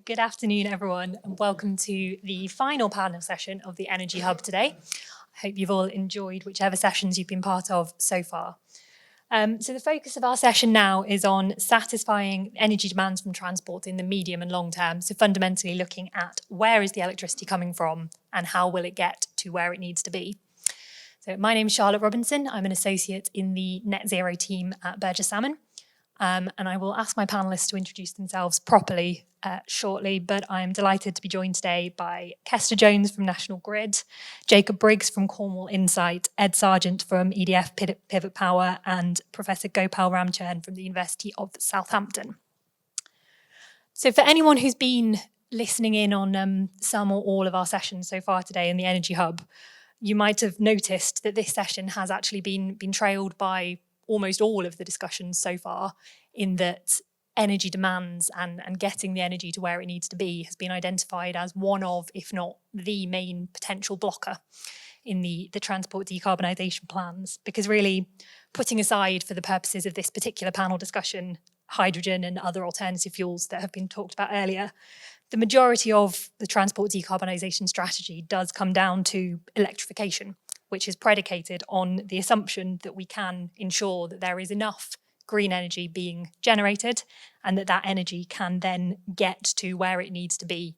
good afternoon, everyone, and welcome to the final panel session of the Energy Hub today. I hope you've all enjoyed whichever sessions you've been part of so far. So the focus of our session now is on satisfying energy demands from transport in the medium and long term. So fundamentally looking at where is the electricity coming from and how will it get to where it needs to be. So my name is Charlotte Robinson. I'm an associate in the Net Zero team at Burgess Salmon. And I will ask my panellists to introduce themselves properly shortly, but I'm delighted to be joined today by Kester Jones from National Grid, Jacob Briggs from Cornwall Insight, Ed Sargent from EDF Pivot Power, and Professor Gopal Ramcharan from the University of Southampton. So for anyone who's been listening in on some or all of our sessions so far today in the Energy Hub, you might have noticed that this session has actually been trailed by almost all of the discussions so far, in that energy demands and getting the energy to where it needs to be has been identified as one of, if not the main potential blocker in the transport decarbonisation plans. Because really, putting aside for the purposes of this particular panel discussion, hydrogen and other alternative fuels that have been talked about earlier, the majority of the transport decarbonisation strategy does come down to electrification, which is predicated on the assumption that we can ensure that there is enough green energy being generated and that energy can then get to where it needs to be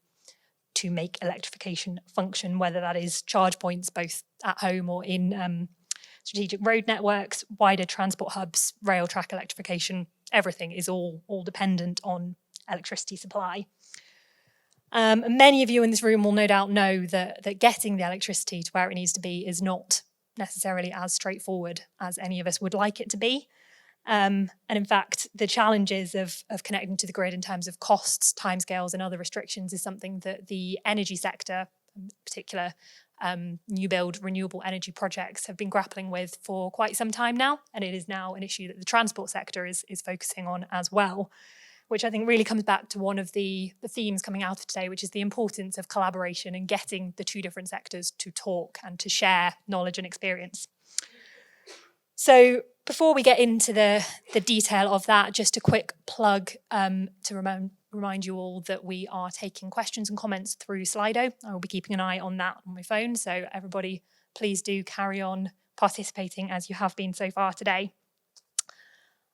to make electrification function, whether that is charge points both at home or in strategic road networks, wider transport hubs, rail track electrification. Everything is all dependent on electricity supply. Many of you in this room will no doubt know that getting the electricity to where it needs to be is not necessarily as straightforward as any of us would like it to be. And in fact, the challenges of connecting to the grid in terms of costs, timescales and other restrictions is something that the energy sector, in particular new build renewable energy projects, have been grappling with for quite some time now. And it is now an issue that the transport sector is focusing on as well, which I think really comes back to one of the themes coming out of today, which is the importance of collaboration and getting the two different sectors to talk and to share knowledge and experience. So before we get into the detail of that, just a quick plug to remind you all that we are taking questions and comments through Slido. I will be keeping an eye on that on my phone, so everybody please do carry on participating as you have been so far today.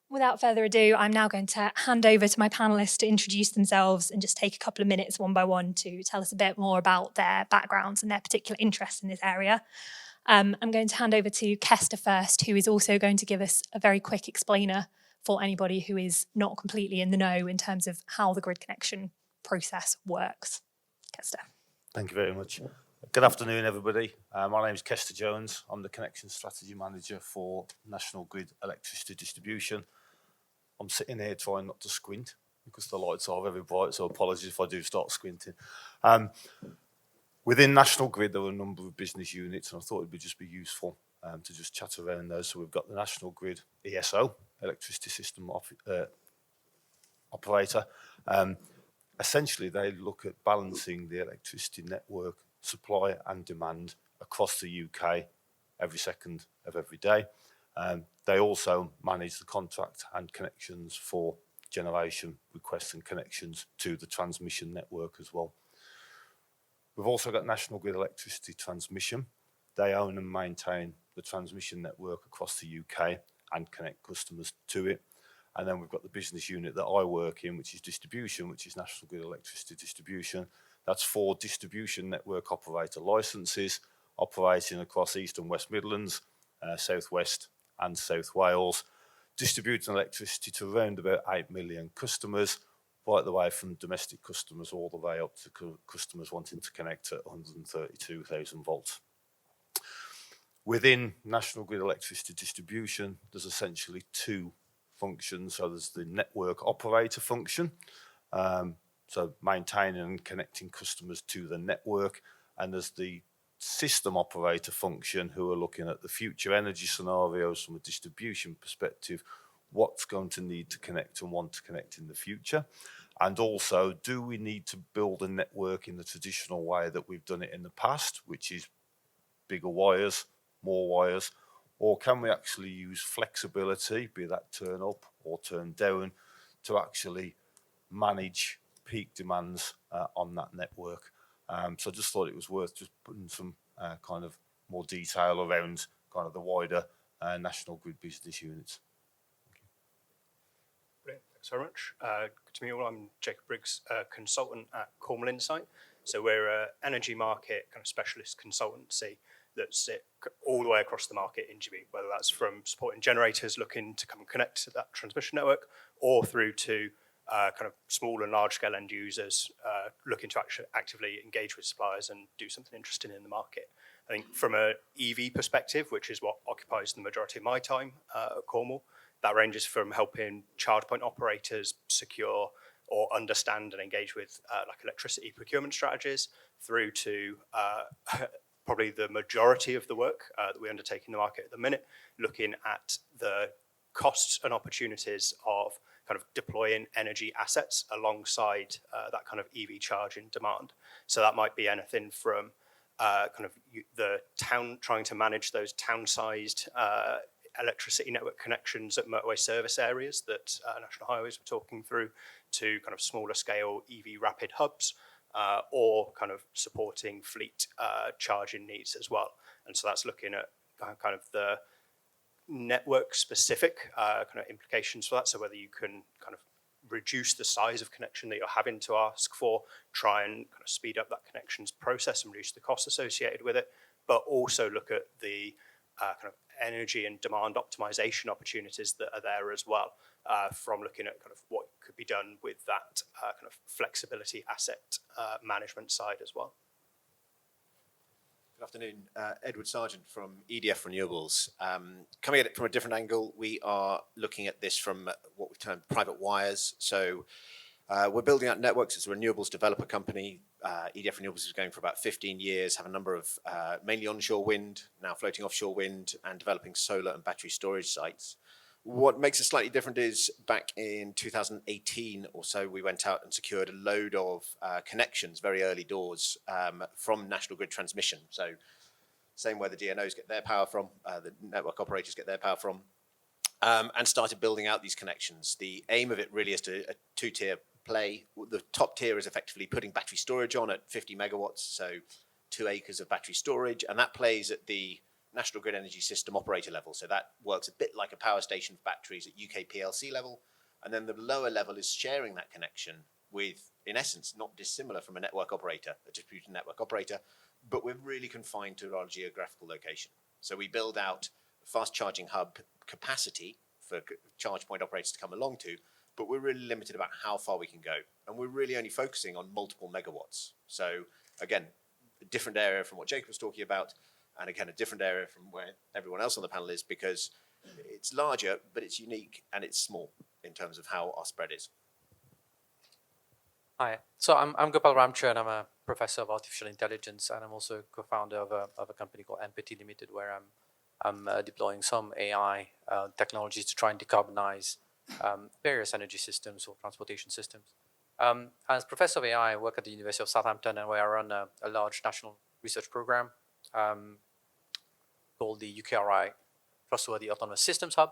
Without further ado, I'm now going to hand over to my panellists to introduce themselves and just take a couple of minutes one by one to tell us a bit more about their backgrounds and their particular interests in this area. I'm going to hand over to Kester first, who is also going to give us a very quick explainer for anybody who is not completely in the know in terms of how the grid connection process works. Kester. Thank you very much. Good afternoon, everybody. My name is Kester Jones. I'm the Connection Strategy Manager for National Grid Electricity Distribution. I'm sitting here trying not to squint because the lights are very bright, so apologies if I do start squinting. Within National Grid, there are a number of business units, and I thought it would just be useful to just chat around those. So we've got the National Grid ESO, Electricity System Operator. Essentially, they look at balancing the electricity network supply and demand across the UK every second of every day. They also manage the contract and connections for generation requests and connections to the transmission network as well. We've also got National Grid Electricity Transmission. They own and maintain the transmission network across the UK and connect customers to it. And then we've got the business unit that I work in, which is distribution, which is National Grid Electricity Distribution. That's 4 distribution network operator licenses operating across East and West Midlands, South West and South Wales, distributing electricity to around about 8 million customers, right the way from domestic customers all the way up to customers wanting to connect at 132,000 volts. Within National Grid Electricity Distribution, there's essentially 2 functions. So there's the network operator function, so maintaining and connecting customers to the network, and there's the system operator function, who are looking at the future energy scenarios from a distribution perspective, what's going to need to connect and want to connect in the future. And also, do we need to build a network in the traditional way that we've done it in the past, which is bigger wires, more wires, or can we actually use flexibility, be that turn up or turn down, to actually manage peak demands on that network. So I just thought it was worth just putting some kind of more detail around kind of the wider National Grid business units. Brilliant. Thanks very much. Good to meet you all. I'm Jacob Briggs, consultant at Cornwall Insight. So we're an energy market kind of specialist consultancy that sit all the way across the market in GB, whether that's from supporting generators looking to come and connect to that transmission network, or through to kind of small and large scale end users looking to actually actively engage with suppliers and do something interesting in the market. I think from an EV perspective, which is what occupies the majority of my time at Cornwall, that ranges from helping charge point operators secure or understand and engage with like electricity procurement strategies, through to probably the majority of the work that we undertake in the market at the minute, looking at the costs and opportunities of kind of deploying energy assets alongside that kind of EV charging demand. So that might be anything from kind of the town trying to manage those town-sized electricity network connections at motorway service areas that National Highways were talking through, to kind of smaller scale EV rapid hubs, or kind of supporting fleet charging needs as well. And so that's looking at kind of the network specific kind of implications for that. So whether you can kind of reduce the size of connection that you're having to ask for, try and kind of speed up that connections process and reduce the costs associated with it, but also look at the kind of energy and demand optimization opportunities that are there as well, from looking at kind of what could be done with that kind of flexibility asset management side as well. Good afternoon, Edward Sargent from EDF Renewables. Coming at it from a different angle, we are looking at this from what we've termed private wires. So we're building out networks as a renewables developer company. EDF Renewables is going for about 15 years, have a number of mainly onshore wind, now floating offshore wind, and developing solar and battery storage sites. What makes it slightly different is back in 2018 or so, we went out and secured a load of connections, very early doors, from National Grid transmission. So same where the DNOs get their power from, the network operators get their power from, and started building out these connections. The aim of it really is to a two-tier play. The top tier is effectively putting battery storage on at 50 megawatts, so 2 acres of battery storage, and that plays at the National Grid Energy System operator level. So that works a bit like a power station for batteries at UK PLC level. And then the lower level is sharing that connection with, in essence, not dissimilar from a network operator, a distributed network operator, but we're really confined to our geographical location. So we build out fast charging hub capacity for charge point operators to come along to, but we're really limited about how far we can go. And we're really only focusing on multiple megawatts. So again, a different area from what Jacob was talking about, and again, a different area from where everyone else on the panel is, because it's larger, but it's unique and it's small in terms of how our spread is. Hi, so I'm Gopal Ramcharan. I'm a professor of artificial intelligence, and I'm also co-founder of a company called Empathy Limited, where I'm deploying some AI technologies to try and decarbonize various energy systems or transportation systems. As professor of AI, I work at the University of Southampton, and where I run a large national research program called the UKRI Trustworthy Autonomous Systems Hub.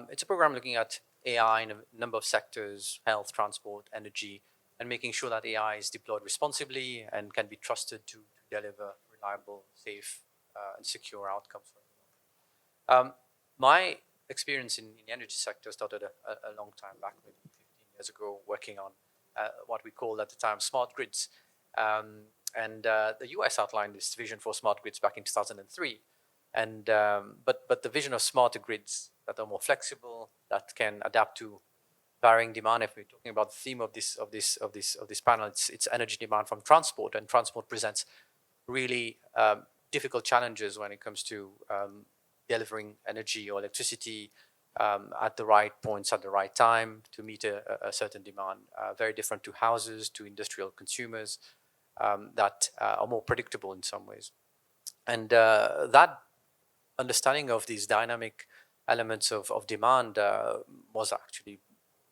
It's a program looking at AI in a number of sectors: health, transport, energy, and making sure that AI is deployed responsibly and can be trusted to deliver reliable, safe, and secure outcomes for everyone. My experience in the energy sector started a long time back, maybe 15 years ago, working on what we called at the time smart grids. And the US outlined this vision for smart grids back in 2003. And but the vision of smarter grids that are more flexible, that can adapt to varying demand. If we're talking about the theme of this panel, it's energy demand from transport, and transport presents really difficult challenges when it comes to delivering energy or electricity at the right points at the right time to meet a certain demand. Very different to houses, to industrial consumers that are more predictable in some ways. And that understanding of these dynamic elements of demand was actually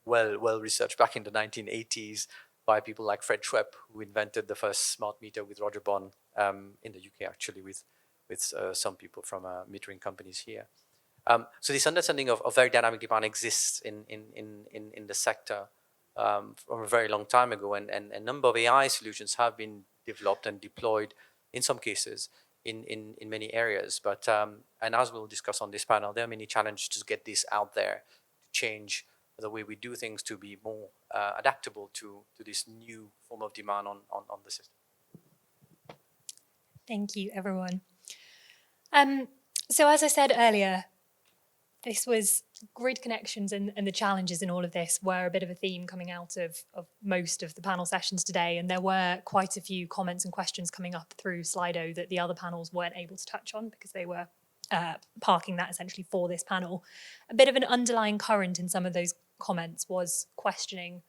well researched back in the 1980s by people like Fred Schwepp, who invented the first smart meter with Roger Bond in the UK, actually, with some people from metering companies here. So this understanding of very dynamic demand exists in the sector. from a very long time ago, and a number of AI solutions have been developed and deployed in some cases in many areas. But and as we'll discuss on this panel, there are many challenges to get this out there, to change the way we do things to be more adaptable to this new form of demand on the system. Thank you, everyone. So as I said earlier, this was grid connections and the challenges in all of this were a bit of a theme coming out of most of the panel sessions today. And there were quite a few comments and questions coming up through Slido that the other panels weren't able to touch on because they were parking that essentially for this panel. A bit of an underlying current in some of those comments was questioning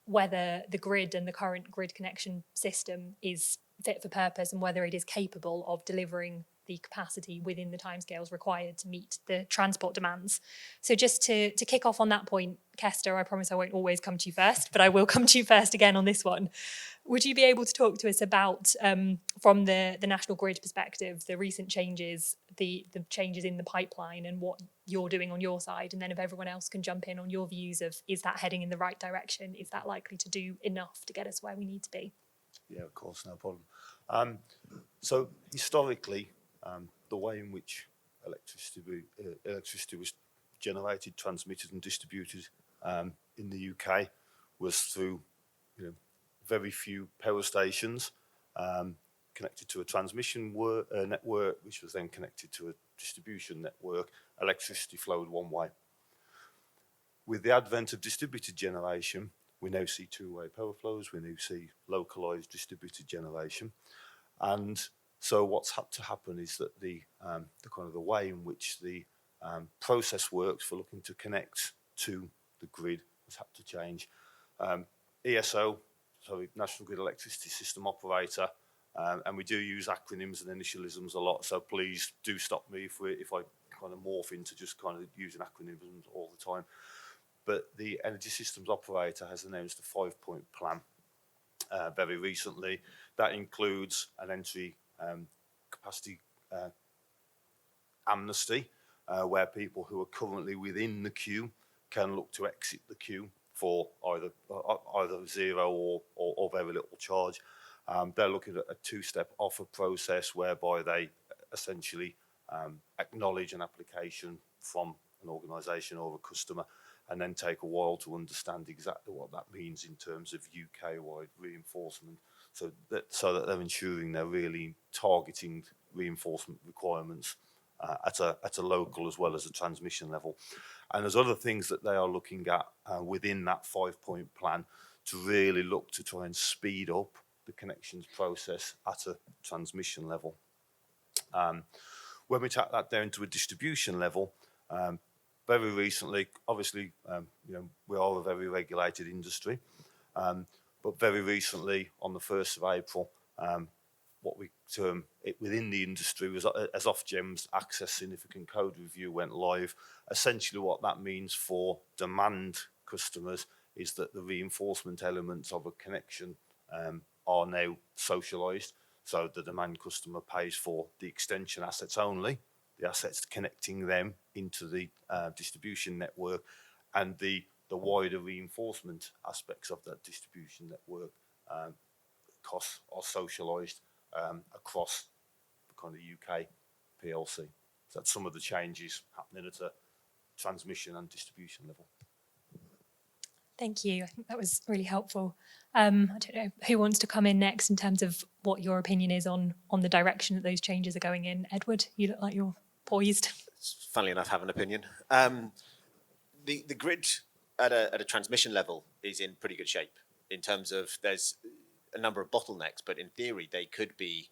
whether the grid and the current grid connection system is fit for purpose and whether it is capable of delivering the capacity within the timescales required to meet the transport demands. So just to kick off on that point, Kester, I promise I won't always come to you first, but I will come to you first again on this one. Would you be able to talk to us about, from the National Grid perspective, the recent changes, the changes in the pipeline and what you're doing on your side? And then if everyone else can jump in on your views of, is that heading in the right direction? Is that likely to do enough to get us where we need to be? Yeah, of course, no problem. So historically, the way in which electricity was generated, transmitted and distributed in the UK was through very few power stations connected to a transmission network, which was then connected to a distribution network. Electricity flowed one way. With the advent of distributed generation, we now see two-way power flows. We now see localised distributed generation. And so what's had to happen is that the kind of the way in which the process works for looking to connect to the grid has had to change. ESO, so National Grid Electricity System Operator, and we do use acronyms and initialisms a lot. So please do stop me if I kind of morph into just kind of using acronyms all the time. But the Energy Systems Operator has announced a 5-point plan very recently. That includes an entry capacity amnesty, where people who are currently within the queue can look to exit the queue for either zero or very little charge. They're looking at a two-step offer process whereby they essentially acknowledge an application from an organisation or a customer and then take a while to understand exactly what that means in terms of UK-wide reinforcement, so that they're ensuring they're really targeting reinforcement requirements at a local as well as a transmission level. And there's other things that they are looking at within that 5-point plan to really look to try and speed up the connections process at a transmission level. When we take that down to a distribution level, very recently, obviously, we are a very regulated industry, but very recently, on the 1st of April, what we term it within the industry was as Ofgem's Access Significant Code Review went live. Essentially, what that means for demand customers is that the reinforcement elements of a connection are now socialised. So the demand customer pays for the extension assets only, the assets connecting them into the distribution network, and the wider reinforcement aspects of that distribution network costs are socialised across the kind of UK PLC. So that's some of the changes happening at a transmission and distribution level. Thank you. I think that was really helpful. I don't know who wants to come in next in terms of what your opinion is on the direction that those changes are going in. Edward, you look like you're poised. Funnily enough, have an opinion. The grid at a transmission level is in pretty good shape in terms of there's a number of bottlenecks, but in theory they could be.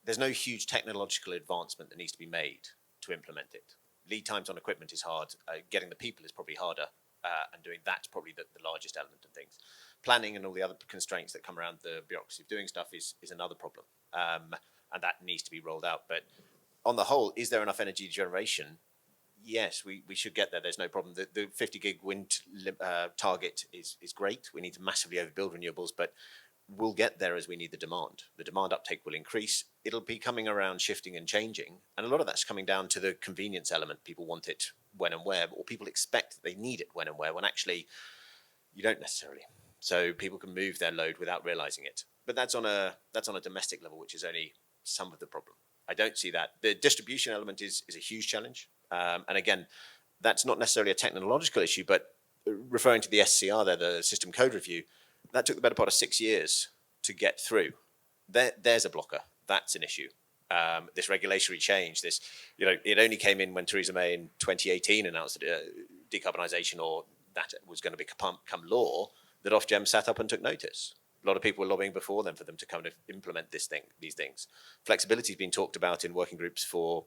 There's no huge technological advancement that needs to be made to implement it. Lead times on equipment is hard. Getting the people is probably harder, and doing that's probably the largest element of things. Planning and all the other constraints that come around the bureaucracy of doing stuff is another problem, and that needs to be rolled out. But on the whole, is there enough energy generation? Yes, we should get there. There's no problem. The 50 gig wind target is great. We need to massively overbuild renewables, but we'll get there as we need the demand. The demand uptake will increase. It'll be coming around shifting and changing. And a lot of that's coming down to the convenience element. People want it when and where, or people expect they need it when and where, when actually You don't necessarily. So people can move their load without realizing it. But that's on a domestic level, which is only some of the problem. I don't see that. The distribution element is a huge challenge. And again, that's not necessarily a technological issue, but referring to the SCR there, the system code review, that took the better part of 6 years to get through. There's a blocker. That's an issue. This regulatory change, it only came in when Theresa May in 2018 announced that decarbonisation, or that was going to become law, that Ofgem sat up and took notice. A lot of people were lobbying before then for them to kind of implement these things. Flexibility has been talked about in working groups for,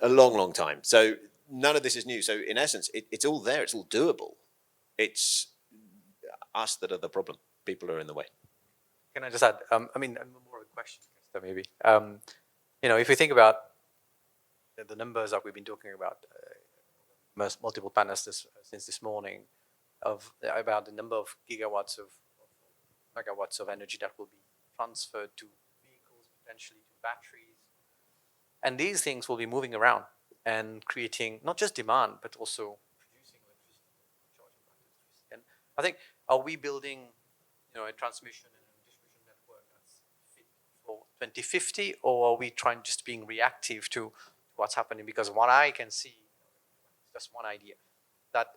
a long, long time. So none of this is new. So in essence, it's all there. It's all doable. It's us that are the problem. People are in the way. Can I just add? I mean, more of a question, maybe. If we think about the numbers that we've been talking about, multiple panels since this morning, about the number of megawatts of energy that will be transferred to vehicles, potentially to batteries, and these things will be moving around and creating not just demand but also producing electricity, charging back electricity. And I think, are we building, a transmission and a distribution network that's fit for 2050, or are we trying just being reactive to what's happening? Because what I can see, just one idea, that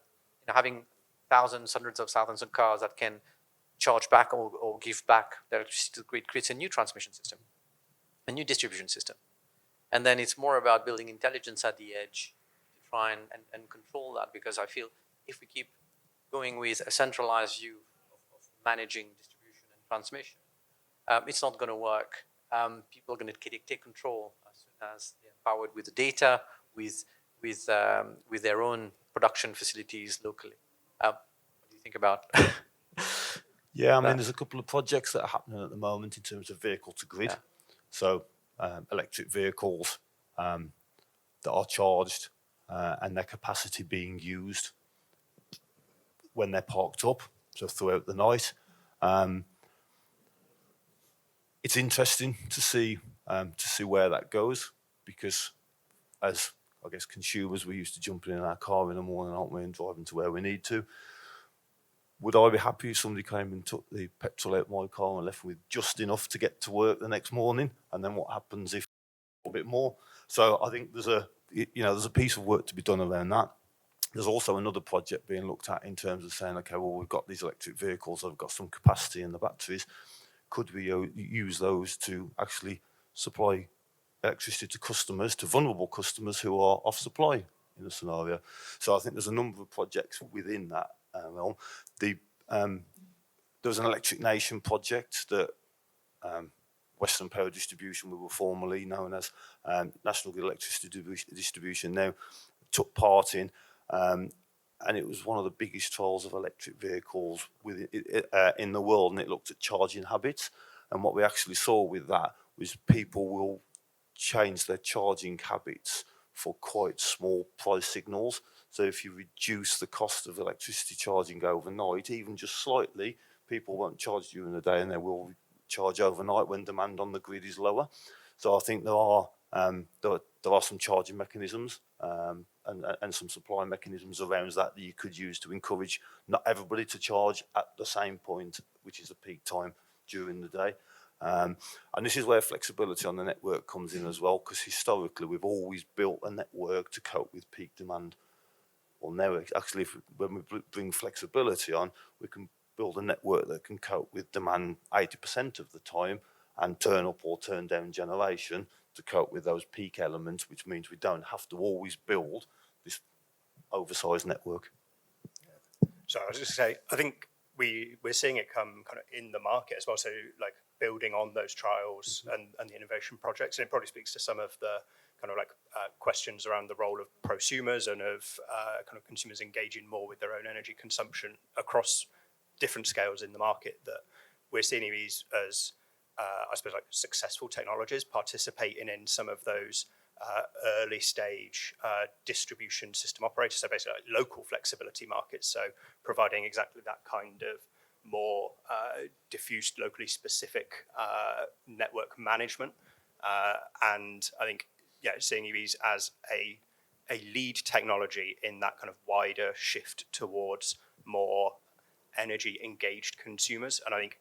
having thousands, hundreds of thousands of cars that can charge back or give back their electricity to the grid creates a new transmission system, a new distribution system. And then it's more about building intelligence at the edge to try and control that, because I feel if we keep going with a centralized view of managing distribution and transmission, it's not going to work. People are going to take control as soon as they're empowered with the data, with their own production facilities locally. What do you think about? Yeah, I mean, there's a couple of projects that are happening at the moment in terms of vehicle to grid. Yeah. So electric vehicles that are charged and their capacity being used when they're parked up, so throughout the night. It's interesting to see where that goes, because as I guess consumers, we're used to jumping in our car in the morning, aren't we, and driving to where we need to. Would I be happy if somebody came and took the petrol out my car and left with just enough to get to work the next morning? And then what happens if a bit more? So I think there's a piece of work to be done around that. There's also another project being looked at in terms of saying, okay, well, we've got these electric vehicles, they've got some capacity in the batteries. Could we use those to actually supply electricity to customers, to vulnerable customers who are off supply in a scenario? So I think there's a number of projects within that realm. There was an Electric Nation project that Western Power Distribution, we were formerly known as National Grid Electricity Distribution, now took part in, and it was one of the biggest trials of electric vehicles in the world, and it looked at charging habits. And what we actually saw with that was people will change their charging habits for quite small price signals. So if you reduce the cost of electricity charging overnight, even just slightly, people won't charge during the day, and they will charge overnight when demand on the grid is lower. So I think there are some charging mechanisms and some supply mechanisms around that you could use to encourage not everybody to charge at the same point, which is the peak time during the day. And this is where flexibility on the network comes in as well, because historically we've always built a network to cope with peak demand. Well, now actually, when we bring flexibility on, we can build a network that can cope with demand 80% of the time and turn up or turn down generation to cope with those peak elements, which means we don't have to always build this oversized network. So I was just going to say, I think we're seeing it come kind of in the market as well. So like building on those trials and the innovation projects, and it probably speaks to some of the kind of like questions around the role of prosumers and of kind of consumers engaging more with their own energy consumption across different scales in the market, that we're seeing EVs as, I suppose, like successful technologies participating in some of those early stage distribution system operators, so basically like local flexibility markets, so providing exactly that kind of more diffused, locally specific network management. And I think, seeing EVs as a a lead technology in that kind of wider shift towards more energy engaged consumers. And I think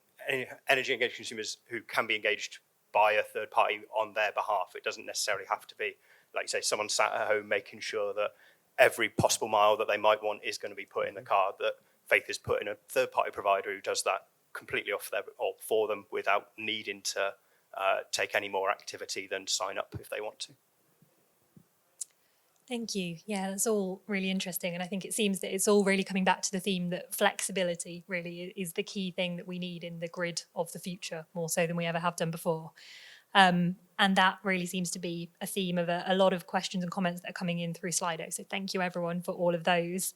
energy engaged consumers who can be engaged by a third party on their behalf. It doesn't necessarily have to be, like you say, someone sat at home making sure that every possible mile that they might want is going to be put in the car, that Faith is put in a third party provider who does that completely off their or for them without needing to take any more activity than sign up if they want to. Thank you. Yeah, that's all really interesting. And I think it seems that it's all really coming back to the theme that flexibility really is the key thing that we need in the grid of the future, more so than we ever have done before. And that really seems to be a theme of a lot of questions and comments that are coming in through Slido. So thank you, everyone, for all of those.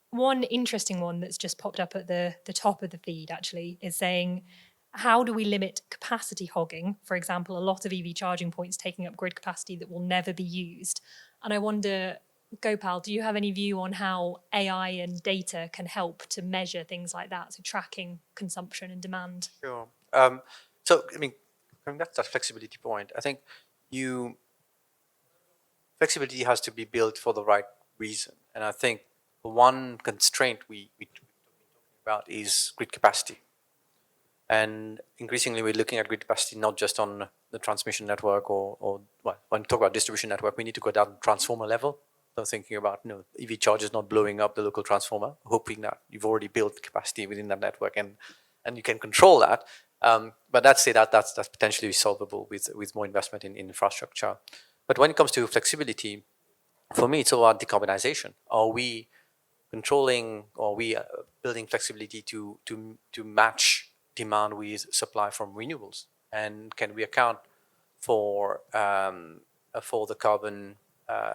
One interesting one that's just popped up at the top of the feed, actually, is saying, how do we limit capacity hogging? For example, a lot of EV charging points taking up grid capacity that will never be used. And I wonder, Gopal, do you have any view on how AI and data can help to measure things like that, so tracking consumption and demand? Sure. So, I mean, coming back to that flexibility point, I think flexibility has to be built for the right reason. And I think one constraint we talking about is grid capacity. And increasingly, we're looking at grid capacity not just on the transmission network or well, when we talk about distribution network, we need to go down to transformer level. So thinking about EV chargers not blowing up the local transformer, hoping that you've already built capacity within that network and you can control that. But that's potentially solvable with more investment in infrastructure. But when it comes to flexibility, for me, it's all about decarbonization. Are we controlling, or are we building flexibility to match demand with supply from renewables? And can we account for the carbon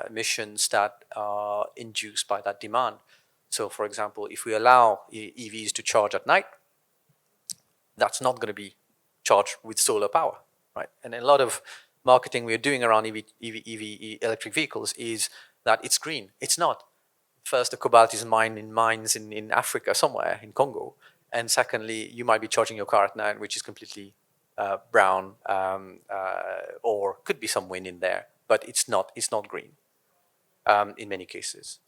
emissions that are induced by that demand? So, for example, if we allow EVs to charge at night, that's not going to be charged with solar power, right? And a lot of marketing we're doing around EV electric vehicles is that it's green. It's not. First, the cobalt is mined in mines in Africa somewhere, in Congo. And secondly, you might be charging your car at night, which is completely brown, or could be some wind in there, but it's not green in many cases.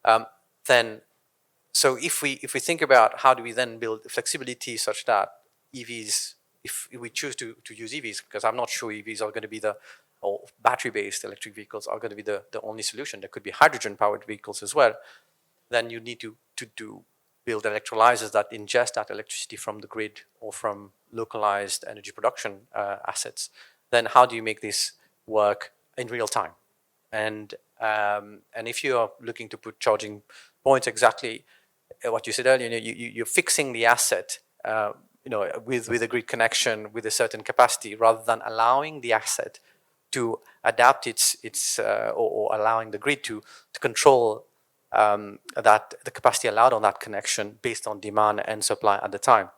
So if we think about how do we then build flexibility such that EVs, if we choose to use EVs, because I'm not sure EVs are going to be or battery-based electric vehicles are going to be the only solution. There could be hydrogen-powered vehicles as well. Then you need to build electrolyzers that ingest that electricity from the grid or from localized energy production assets. Then how do you make this work in real time? And if you are looking to put charging points, exactly what you said earlier, you're fixing the asset, with a grid connection with a certain capacity, rather than allowing the asset to adapt or allowing the grid to control that the capacity allowed on that connection based on demand and supply at the time.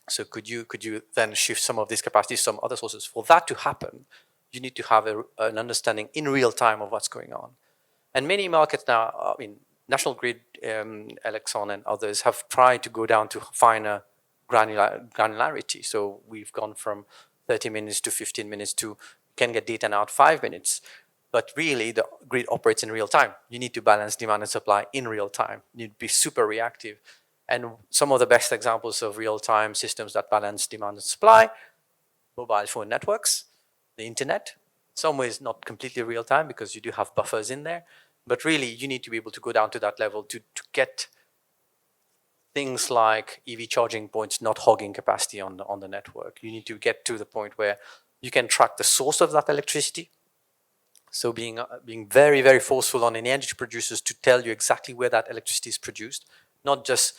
So could you then shift some of this capacity to some other sources? For that to happen, you need to have an understanding in real time of what's going on. And many markets now, National Grid, Elexon and others have tried to go down to finer granularity. So we've gone from 30 minutes to 15 minutes to can get data out 5 minutes. But really, the grid operates in real time. You need to balance demand and supply in real time. You need to be super reactive. And some of the best examples of real-time systems that balance demand and supply, mobile phone networks, the internet. In some ways, not completely real-time because you do have buffers in there. But really, you need to be able to go down to that level to get things like EV charging points not hogging capacity on the network. You need to get to the point where you can track the source of that electricity. So being very, very forceful on any energy producers to tell you exactly where that electricity is produced, not just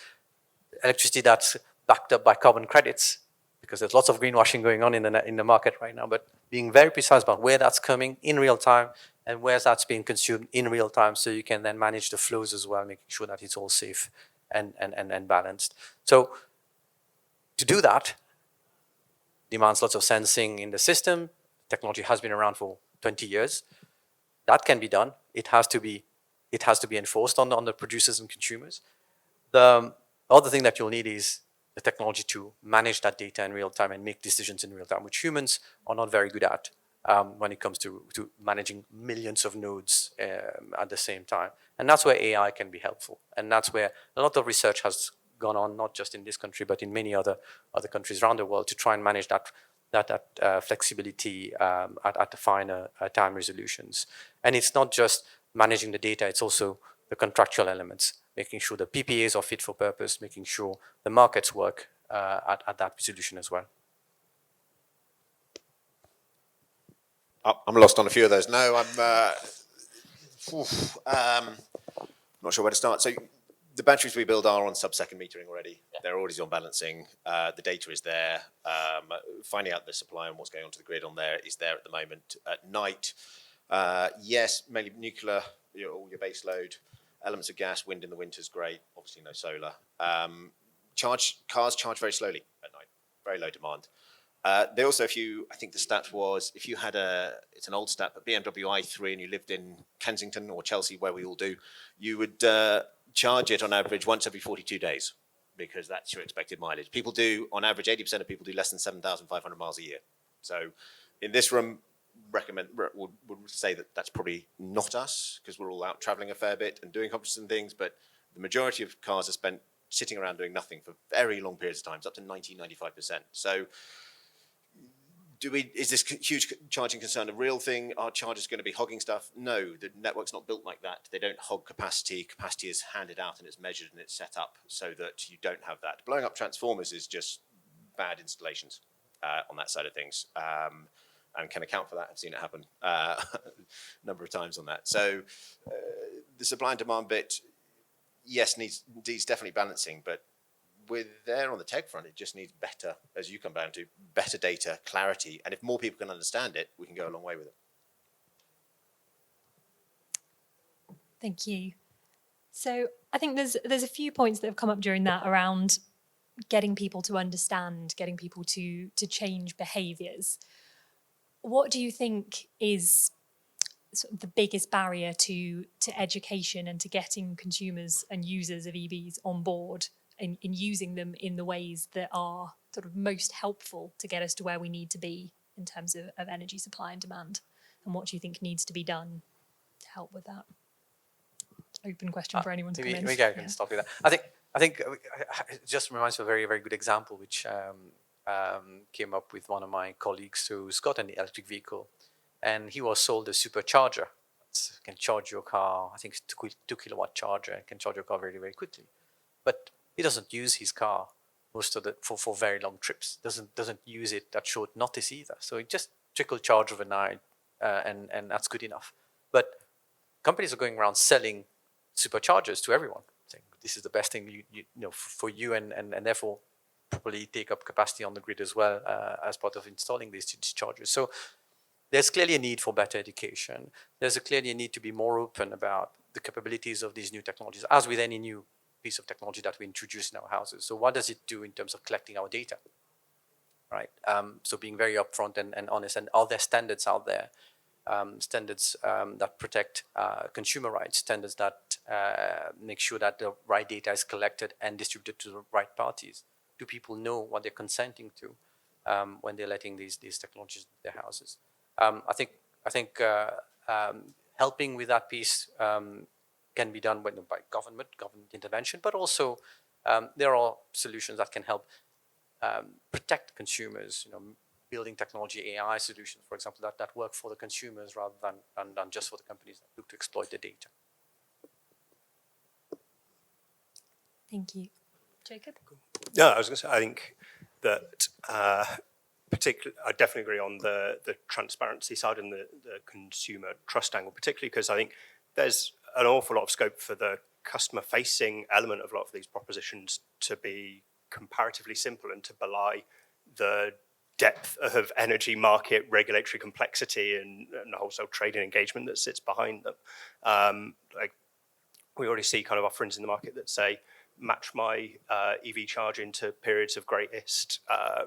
electricity that's backed up by carbon credits, because there's lots of greenwashing going on in the market right now, but being very precise about where that's coming in real time and where that's being consumed in real time, so you can then manage the flows as well, making sure that it's all safe and balanced. So to do that demands lots of sensing in the system. Technology has been around for 20 years. That can be done. It has to be enforced on the producers and consumers. The other thing that you'll need is the technology to manage that data in real time and make decisions in real time, which humans are not very good at. when it comes to managing millions of nodes at the same time. And that's where AI can be helpful. And that's where a lot of research has gone on, not just in this country, but in many other countries around the world, to try and manage that flexibility at the finer time resolutions. And it's not just managing the data, it's also the contractual elements, making sure the PPAs are fit for purpose, making sure the markets work at that resolution as well. I'm lost on a few of those. No, I'm not sure where to start. So the batteries we build are on sub-second metering already. Yeah. They're already on balancing. The data is there. Finding out the supply and what's going on to the grid on there is there at the moment. At night, yes, mainly nuclear, all your base load, elements of gas, wind in the winter is great. Obviously no solar. Cars charge very slowly at night, very low demand. They also, I think the stat was, if you had it's an old stat, but BMW i3 and you lived in Kensington or Chelsea, where we all do, you would charge it on average once every 42 days, because that's your expected mileage. People do, on average, 80% of people do less than 7,500 miles a year. So in this room, would say that that's probably not us, because we're all out traveling a fair bit and doing conferences and things, but the majority of cars are spent sitting around doing nothing for very long periods of time, up to 90-95%. So is this huge charging concern a real thing? Are chargers going to be hogging stuff? No, the network's not built like that. They don't hog capacity. Capacity is handed out and it's measured and it's set up so that you don't have that. Blowing up transformers is just bad installations on that side of things, and can account for that. I've seen it happen a number of times on that. So the supply and demand bit, yes, needs definitely balancing, but we're there on the tech front. It just needs better, as you come down to, better data, clarity. And if more people can understand it, we can go a long way with it. Thank you. So I think there's a few points that have come up during that around getting people to understand, getting people to change behaviours. What do you think is sort of the biggest barrier to education and to getting consumers and users of EVs on board in using them in the ways that are sort of most helpful to get us to where we need to be in terms of energy supply and demand? And what do you think needs to be done to help with that? Open question for anyone to come in. Maybe I can start with that. I think it just reminds me of a very, very good example, which came up with one of my colleagues who's got an electric vehicle, and he was sold a supercharger. It can charge your car, I think it's 2 kilowatt charger, and can charge your car very, very quickly. But he doesn't use his car for very long trips. Doesn't use it at short notice either. So it just trickle charge overnight, and that's good enough. But companies are going around selling superchargers to everyone, saying this is the best thing you know for you, and therefore probably take up capacity on the grid as well as part of installing these chargers. So there's clearly a need for better education. There's clearly a need to be more open about the capabilities of these new technologies, as with any new piece of technology that we introduce in our houses. So what does it do in terms of collecting our data, right? So being very upfront and honest, and are there standards out there, standards that protect consumer rights, standards that make sure that the right data is collected and distributed to the right parties? Do people know what they're consenting to when they're letting these technologies in their houses? I think helping with that piece can be done by government intervention, but also there are solutions that can help protect consumers. Building technology AI solutions, for example, that work for the consumers rather than just for the companies that look to exploit the data. Thank you. Jacob? Yeah, I was going to say, I think that I definitely agree on the transparency side and the consumer trust angle, particularly because I think there's an awful lot of scope for the customer-facing element of a lot of these propositions to be comparatively simple and to belie the depth of energy market regulatory complexity and wholesale trading engagement that sits behind them. Like we already see kind of offerings in the market that say, match my EV charging to periods of greatest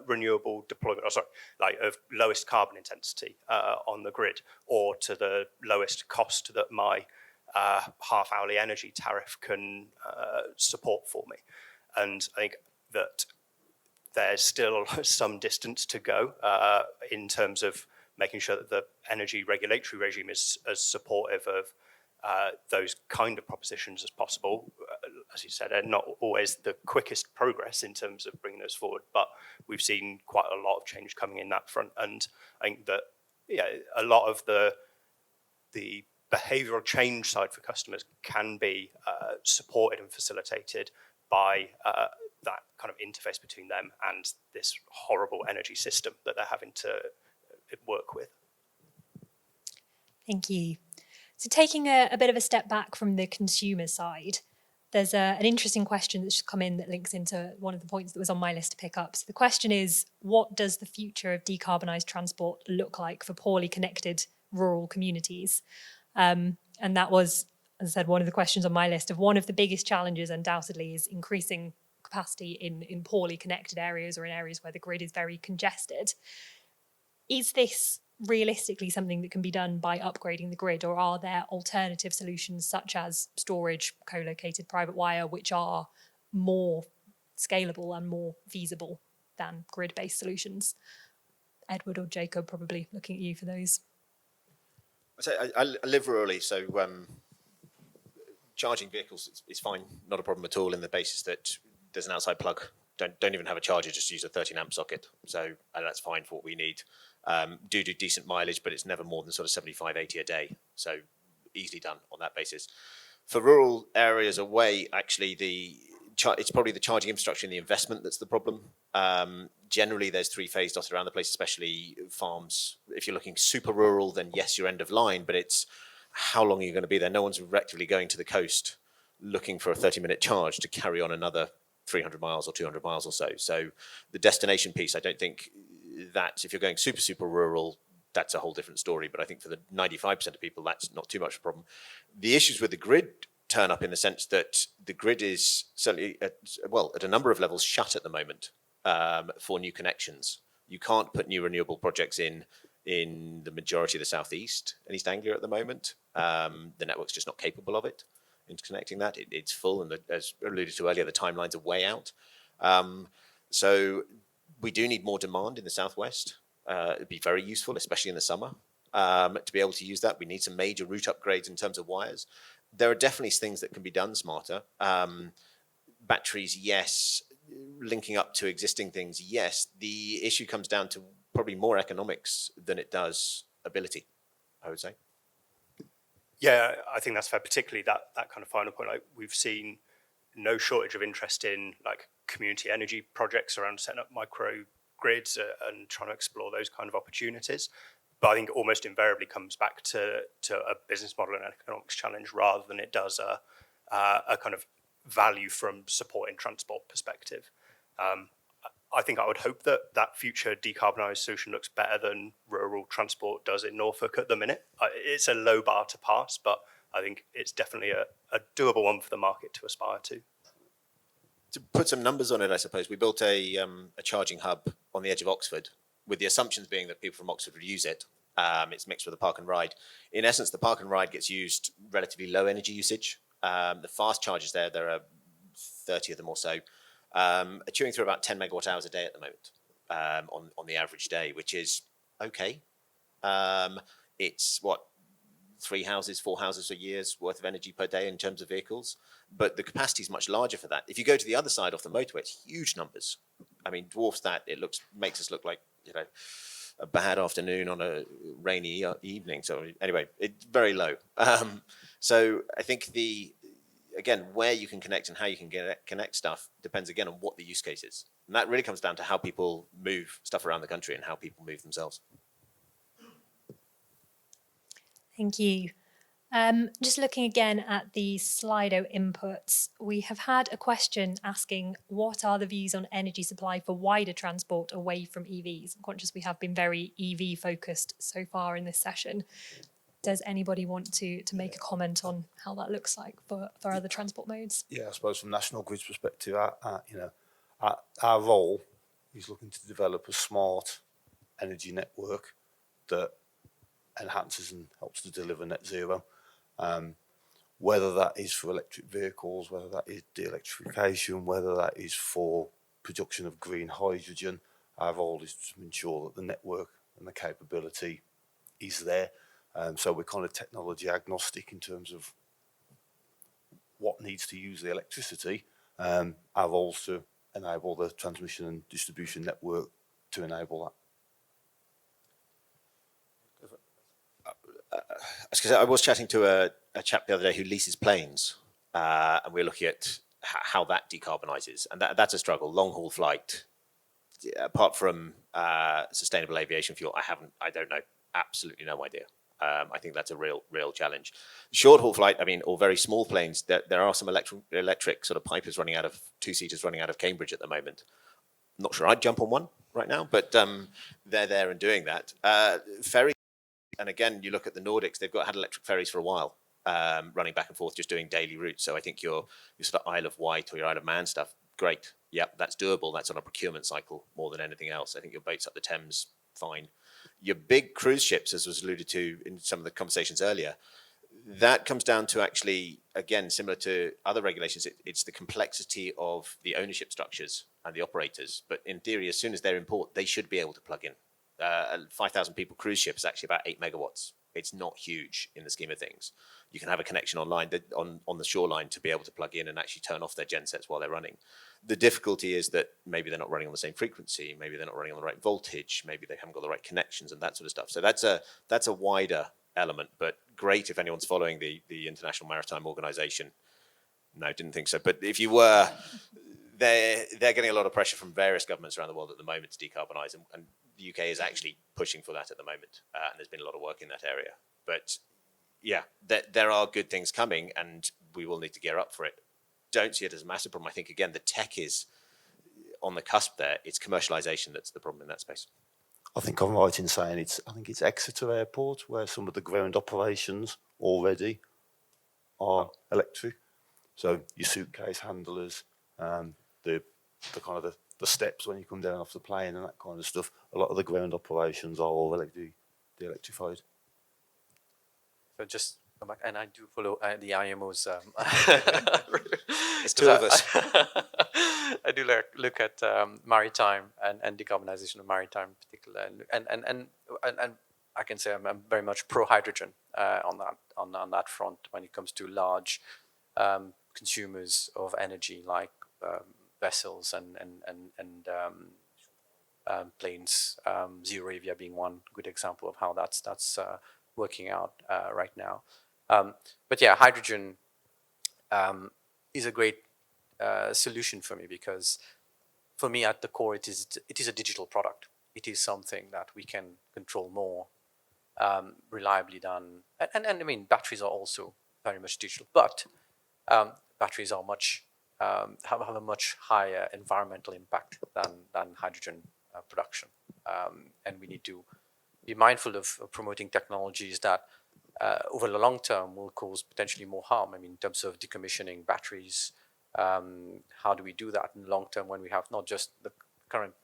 renewable deployment, of lowest carbon intensity on the grid, or to the lowest cost that my half-hourly energy tariff can support for me. And I think that there's still some distance to go in terms of making sure that the energy regulatory regime is as supportive of those kind of propositions as possible. As you said, not always the quickest progress in terms of bringing those forward, but we've seen quite a lot of change coming in that front. And I think that a lot of the behavioural change side for customers can be supported and facilitated by that kind of interface between them and this horrible energy system that they're having to work with. Thank you. So taking a bit of a step back from the consumer side, there's an interesting question that's just come in that links into one of the points that was on my list to pick up. So the question is, what does the future of decarbonised transport look like for poorly connected rural communities? And that was, as I said, one of the questions on my list of one of the biggest challenges undoubtedly is increasing capacity in poorly connected areas or in areas where the grid is very congested. Is this realistically something that can be done by upgrading the grid, or are there alternative solutions such as storage, co-located private wire, which are more scalable and more feasible than grid-based solutions? Edward or Jacob, probably looking at you for those. I live rurally, so charging vehicles is fine, not a problem at all, in the basis that there's an outside plug. Don't even have a charger, just use a 13 amp socket. So that's fine for what we need. Do decent mileage, but it's never more than sort of 75, 80 a day. So easily done on that basis. For rural areas away, actually, it's probably the charging infrastructure and the investment that's the problem. Generally, there's three-phase dotted around the place, especially farms. If you're looking super rural, then yes, you're end of line, but it's how long are you going to be there? No one's actively going to the coast looking for a 30-minute charge to carry on another 300 miles or 200 miles or so. So the destination piece, I don't think that if you're going super, super rural, that's a whole different story. But I think for the 95% of people, that's not too much of a problem. The issues with the grid turn up in the sense that the grid is certainly, at a number of levels, shut at the moment for new connections. You can't put new renewable projects in the majority of the southeast and East Anglia at the moment. The network's just not capable of it. Interconnecting that, it's full, and as alluded to earlier, the timelines are way out. So we do need more demand in the southwest. It'd be very useful, especially in the summer, to be able to use that. We need some major route upgrades in terms of wires. There are definitely things that can be done smarter. Batteries, yes. Linking up to existing things, yes. The issue comes down to probably more economics than it does ability, I would say. Yeah, I think that's fair, particularly that kind of final point. Like, we've seen no shortage of interest in like community energy projects around setting up micro grids and trying to explore those kind of opportunities. But I think it almost invariably comes back to a business model and economics challenge rather than it does a kind of value from supporting transport perspective. I think I would hope that future decarbonised solution looks better than rural transport does in Norfolk at the minute. It's a low bar to pass, but I think it's definitely a doable one for the market to aspire to. To put some numbers on it, I suppose, we built a charging hub on the edge of Oxford, with the assumptions being that people from Oxford would use it. It's mixed with a park and ride. In essence, the park and ride gets used relatively low energy usage. The fast chargers there are 30 of them or so, are chewing through about 10 megawatt hours a day at the moment on the average day, which is okay. It's 4 houses a year's worth of energy per day in terms of vehicles, but the capacity is much larger for that. If you go to the other side off the motorway, it's huge numbers. I mean, dwarfs that. It makes us look like, a bad afternoon on a rainy evening. So anyway, it's very low. So I think again, where you can connect and how you can connect stuff depends again on what the use case is. And that really comes down to how people move stuff around the country and how people move themselves. Thank you. Just looking again at the Slido inputs, we have had a question asking, what are the views on energy supply for wider transport away from EVs? I'm conscious we have been very EV focused so far in this session. Does anybody want to make a comment on how that looks like for other transport modes? Yeah, I suppose from National Grid's perspective, our role is looking to develop a smart energy network that enhances and helps to deliver net zero. Whether that is for electric vehicles, whether that is de-electrification, whether that is for production of green hydrogen, our role is to ensure that the network and the capability is there. So we're kind of technology agnostic in terms of what needs to use the electricity. Our roles to enable the transmission and distribution network to enable that. I was chatting to a chap the other day who leases planes, and we're looking at how that decarbonises, and that's a struggle. Long haul flight, apart from sustainable aviation fuel, I don't know, absolutely no idea. I think that's a real challenge. Short haul flight, I mean, or very small planes. There are some electric sort of pipers running out of 2-seaters running out of Cambridge at the moment. I'm not sure I'd jump on one right now, but they're there and doing that. Ferry. And again, you look at the Nordics; they've had electric ferries for a while, running back and forth, just doing daily routes. So I think your sort of Isle of Wight or your Isle of Man stuff, great. Yep, that's doable. That's on a procurement cycle more than anything else. I think your boats up the Thames, fine. Your big cruise ships, as was alluded to in some of the conversations earlier, that comes down to actually, again, similar to other regulations, it's the complexity of the ownership structures and the operators. But in theory, as soon as they're in port, they should be able to plug in. 5,000 people cruise ship is actually about 8 megawatts. It's not huge in the scheme of things. You can have a connection online on the shoreline to be able to plug in and actually turn off their gensets while they're running. The difficulty is that maybe they're not running on the same frequency, maybe they're not running on the right voltage, maybe they haven't got the right connections and that sort of stuff. So that's a wider element, but great if anyone's following the International Maritime Organization. No, didn't think so. But if you were, they're getting a lot of pressure from various governments around the world at the moment to decarbonize, and the UK is actually pushing for that at the moment, and there's been a lot of work in that area. But yeah, there are good things coming, and we will need to gear up for it. Don't see it as a massive problem. I think, again, the tech is on the cusp there. It's commercialization that's the problem in that space. I think I'm right in saying it's Exeter Airport where some of the ground operations already are electric. So your suitcase handlers, the kind of the steps when you come down off the plane and that kind of stuff. A lot of the ground operations are all electrified. So just come back, and I do follow the IMO's. It's two of us. I do look at maritime and decarbonization of maritime in particular, and I can say I'm very much pro hydrogen on that front when it comes to large consumers of energy like vessels and planes. ZeroAvia being one good example of how that's working out right now. But yeah, hydrogen is a great solution for me, because for me at the core it is a digital product. It is something that we can control more reliably than, and I mean batteries are also very much digital, but batteries are much have a much higher environmental impact than hydrogen production, and we need to be mindful of promoting technologies that over the long term will cause potentially more harm. I mean, in terms of decommissioning batteries, how do we do that in the long term when we have not just the current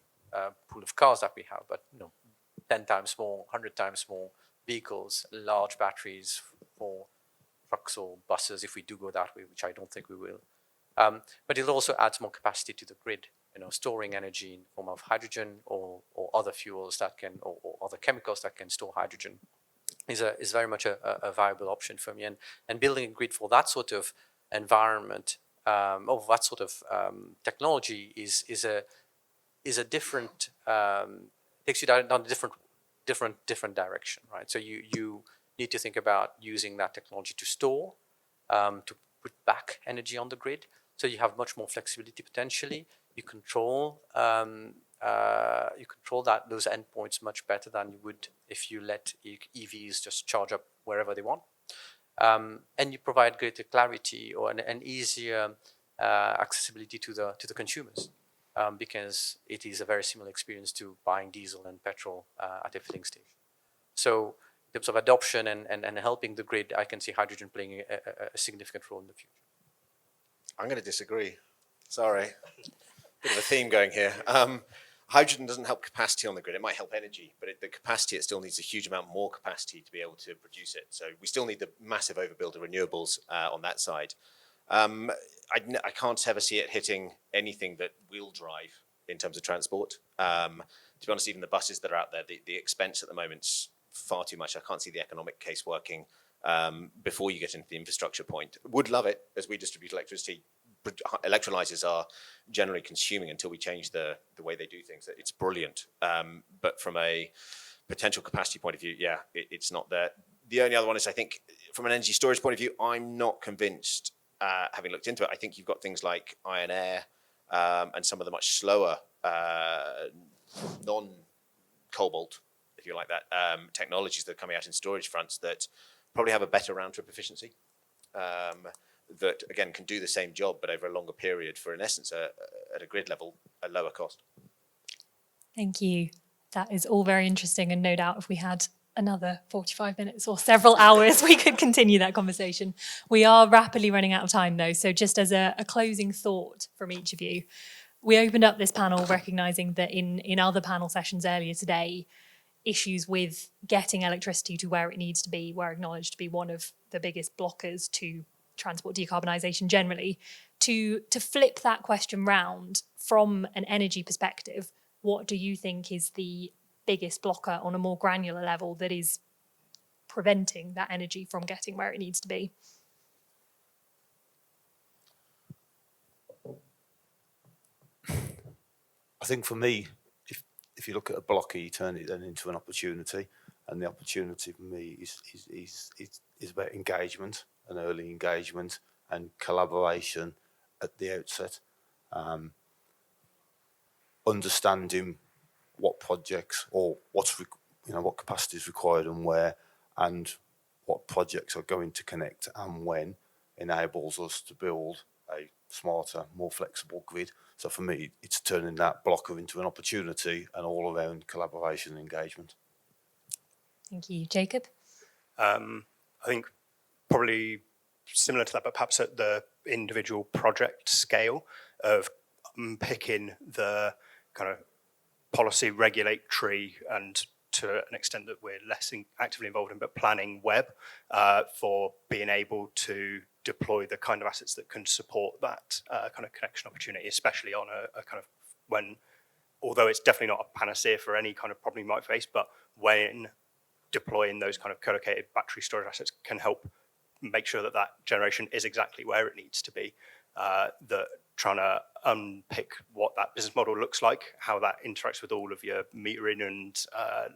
pool of cars that we have, but 10 times more, 100 times more vehicles, large batteries for trucks or buses if we do go that way, which I don't think we will. But it also adds more capacity to the grid, storing energy in the form of hydrogen or other fuels that can, or other chemicals that can store hydrogen is very much a viable option for me. And building a grid for that sort of environment, or that sort of technology is a different, takes you down a different direction, right? So you need to think about using that technology to store, to put back energy on the grid. So you have much more flexibility potentially. You control those endpoints much better than you would if you let EVs just charge up wherever they want. And you provide greater clarity or an easier accessibility to the consumers, because it is a very similar experience to buying diesel and petrol at a filling station. So in terms of adoption and helping the grid, I can see hydrogen playing a significant role in the future. I'm going to disagree. Sorry. Bit of a theme going here. Hydrogen doesn't help capacity on the grid. It might help energy, but the capacity, it still needs a huge amount more capacity to be able to produce it. So we still need the massive overbuild of renewables on that side. I can't ever see it hitting anything that will drive in terms of transport. To be honest, even the buses that are out there, the expense at the moment's far too much. I can't see the economic case working before you get into the infrastructure point. Would love it as we distribute electricity. Electrolyzers are generally consuming until we change the way they do things. It's brilliant. But from a potential capacity point of view, yeah, it's not there. The only other one is, I think, from an energy storage point of view, I'm not convinced, having looked into it. I think you've got things like iron air and some of the much slower non-cobalt, if you like that, technologies that are coming out in storage fronts that probably have a better round-trip efficiency. That, again, can do the same job, but over a longer period for, in essence, at a grid level, a lower cost. Thank you. That is all very interesting, and no doubt if we had another 45 minutes or several hours, we could continue that conversation. We are rapidly running out of time, though, so just as a closing thought from each of you, we opened up this panel recognising that in other panel sessions earlier today, issues with getting electricity to where it needs to be were acknowledged to be one of the biggest blockers to transport decarbonisation generally. To flip that question round from an energy perspective, what do you think is the biggest blocker on a more granular level that is preventing that energy from getting where it needs to be? I think for me, if you look at a blocker, you turn it then into an opportunity, and the opportunity for me is about engagement and early engagement and collaboration at the outset. Understanding what projects or what capacity is required and where, and what projects are going to connect and when, enables us to build a smarter, more flexible grid. So for me, it's turning that blocker into an opportunity and all around collaboration and engagement. Thank you. Jacob? I think probably similar to that, but perhaps at the individual project scale of picking the kind of policy regulatory and to an extent that we're less actively involved in, but planning web for being able to deploy the kind of assets that can support that kind of connection opportunity, especially on a kind of when, although it's definitely not a panacea for any kind of problem you might face, but when deploying those kind of co-located battery storage assets can help make sure that that generation is exactly where it needs to be. That trying to unpick what that business model looks like, how that interacts with all of your metering and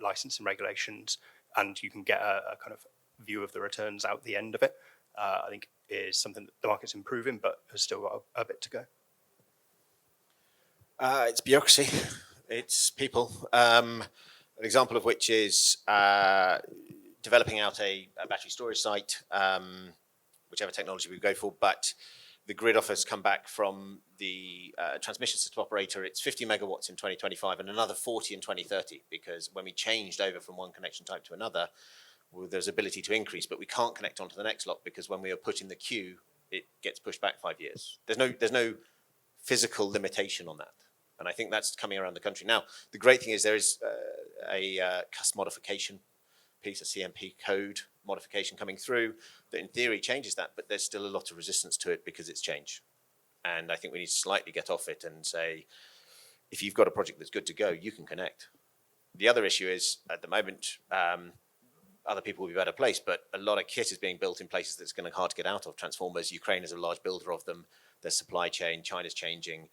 licensing regulations, and you can get a kind of view of the returns out the end of it, I think is something that the market's improving, but has still got a bit to go. It's bureaucracy. It's people. An example of which is developing out a battery storage site, whichever technology we go for, but the grid offers come back from the transmission system operator. It's 50 megawatts in 2025 and another 40 in 2030, because when we changed over from one connection type to another, well, there's ability to increase, but we can't connect onto the next lot because when we are put in the queue, it gets pushed back 5 years. There's no physical limitation on that. And I think that's coming around the country. Now, the great thing is there is a CUS modification piece, a CMP code modification coming through that in theory changes that, but there's still a lot of resistance to it because it's changed. And I think we need to slightly get off it and say, if you've got a project that's good to go, you can connect. The other issue is, at the moment, other people will be better placed, but a lot of kit is being built in places that's going to be hard to get out of. Transformers, Ukraine is a large builder of them. There's supply chain, China's changing.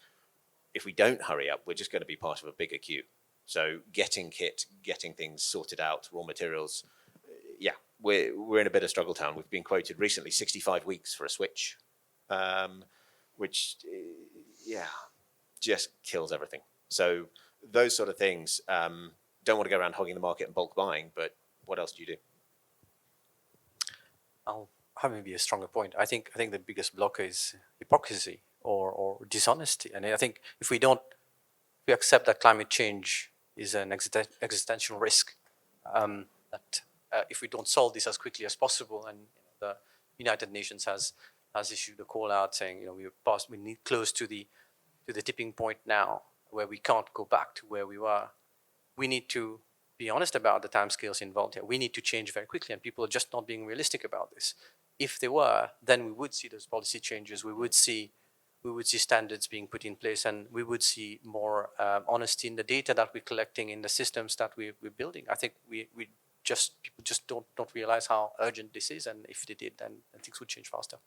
If we don't hurry up, we're just going to be part of a bigger queue. So getting kit, getting things sorted out, raw materials, yeah, we're in a bit of struggle town. We've been quoted recently 65 weeks for a switch, which, yeah, just kills everything. So those sort of things, don't want to go around hogging the market and bulk buying, but what else do you do? I'll have maybe a stronger point. I think the biggest blocker is hypocrisy or dishonesty. And I think if we accept that climate change is an existential risk, that if we don't solve this as quickly as possible, and the United Nations has issued a call out saying, we need close to the tipping point now where we can't go back to where we were. We need to be honest about the timescales involved here. We need to change very quickly, and people are just not being realistic about this. If they were, then we would see those policy changes. We would see standards being put in place, and we would see more honesty in the data that we're collecting in the systems that we're building. I think we people just don't realize how urgent this is, and if they did, then things would change faster.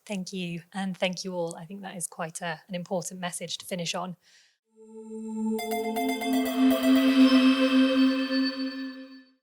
Thank you, and thank you all. I think that is quite an important message to finish on.